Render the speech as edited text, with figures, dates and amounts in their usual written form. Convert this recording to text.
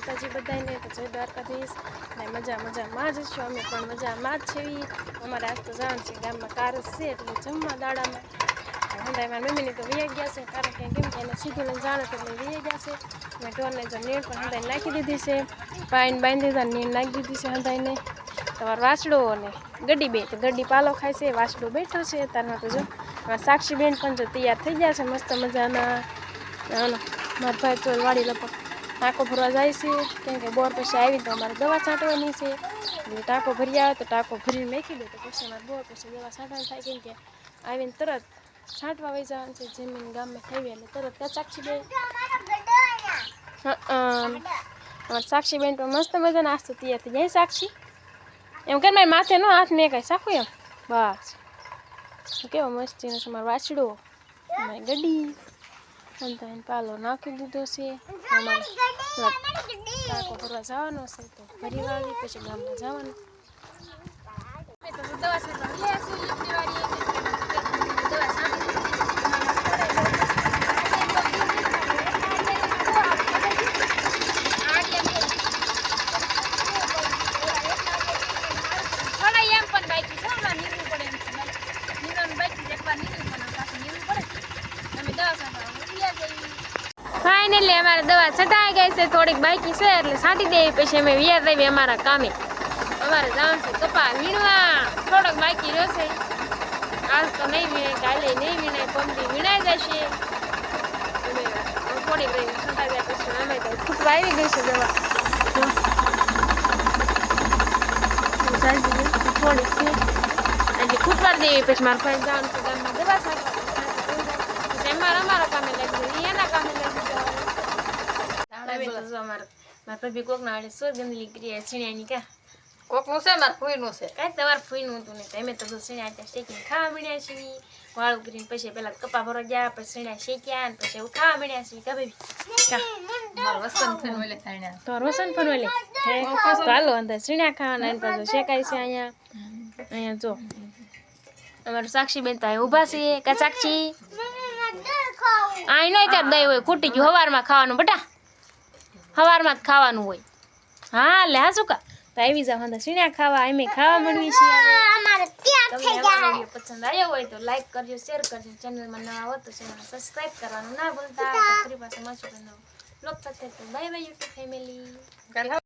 માતાજી બધાને તો જય દ્વારકાધીશ ને મજામાં જ છો અમે પણ મજામાં જ છીએ અમારે આજ તો જવાનું છે ગામમાં કારસ છે એટલે જમવા દાડામાં હંધાઈ મારા મમ્મીને તો વૈયા ગયા છે કારણ કે કેમ કે એને સીધું લઈને જાણે તો એટલે વૈયા ગયા છે અને ઢોરને જો નીણ પણ હંધાઈને નાખી દીધી છે પાઈને બાંધી દીધા નીણ નાખી દીધી છે હંધાઈને તમારો વાસડો અને ગड्डी બે તો ગड्डी પાલો ખાય છે વાસડો બેઠો છે તારમાં તો જો અમારા સાક્ષીબેન પણ જો તૈયાર થઈ ગયા છે મસ્ત મજાના મારા ભાઈ તો વાડી લોકો ટાંકો ભરવા જાય છે કેમ કે બોર પછી આવીને તો અમારે દવા છાંટવાની છે એટલે ટાંકો ભરી આવે તો ટાંકો ભરીને મૂકી દે તો પછી અમારે બોર પછી દવા છાંટવાની થાય કેમ કે આવીને તરત છાંટવા વહી જવાનું છે જમીન ગામમાં થઈ એટલે તરત ત્યાં સાક્ષીબેન અમારે સાક્ષીબેન પણ મસ્ત મજાના આસ્તો તૈયાર થઈ જાય સાક્ષી એમ કે મારી માથે નો હાથ મેં કાંઈ સાખું એમ બસ કેવો મસ્તીનો છે મારો વાછડો મારી ગड्डी અને પાલો નાખી દીધો છે અમારે ટાંકો ભરવા જવાનો છે તો ભરી વાળી પછી ગામમાં જવાનું દવા ફાઇનલી અમારે દવા છટાઈ ગઈ છે થોડીક બાકી છે એટલે છાંટી દેવી પછી અમે વ્યાજ આવી અમારા કામે અમારે જવાનું છે કપા વીણવા થોડોક બાકી રહેશે આજ તો નહીં વીણે કાલે નહીં વીણે પંપી વીણાઈ જશે અમે થોડીક રહી છટાઈ જાય પછી અમે તો ખૂટવા આવી ગઈ છે દવા થોડીક છે એટલે ખૂટવા દેવી પછી મારા ભાઈ જવાનું છે ગામમાં દવા છાંટવા અમારા કામે લાગી એના કામે લાગી મારા કોક ના આડે સોગંદ લીકરી છીણ્યાની કા કોકનું છે મારા ફૂઈનું છે કાંઈ તમારે ફૂઈનું હતું નહીં તમે તો છીણ્યા ત્યાં શેકીને ખાવા મળ્યા છીએ વાળું કરીને પછી પેલા કપા ભરવા ગયા પછી છીણ્યા શેક્યા ને પછી એવું ખાવા મળ્યા છીએ કા બેબી મારું વસન થઈને ઓલે થાણ્યા તો રોશન પણ ઓલે તો હાલો અંદર છીણ્યા ખાવાના એની પાછું શેકાય છે અહીંયા જો અમારું સાક્ષીબેન તો અહીં ઊભા છીએ કા સાક્ષી અહીં નહીં ત્યાં દહીં હોય ખૂટી ગયું સવારમાં ખાવાનું બેટા સવારમાં જ ખાવાનું હોય હા લે હા શું કા તો આવી જાવ અંદર સીણ્યા ખાવા અમે ખાવા મળવી છીએ તમને અમારો વિડીયો પસંદ આવ્યો હોય તો લાઈક કરજો શેર કરજો ચેનલમાં નવા હો તો ચેનલ સબસ્ક્રાઇબ કરવાનું ના ભૂલતા ફરી પાછા મળશું બ્લોગ સાથે તો બાય બાય યુટ્યુબ ફેમિલી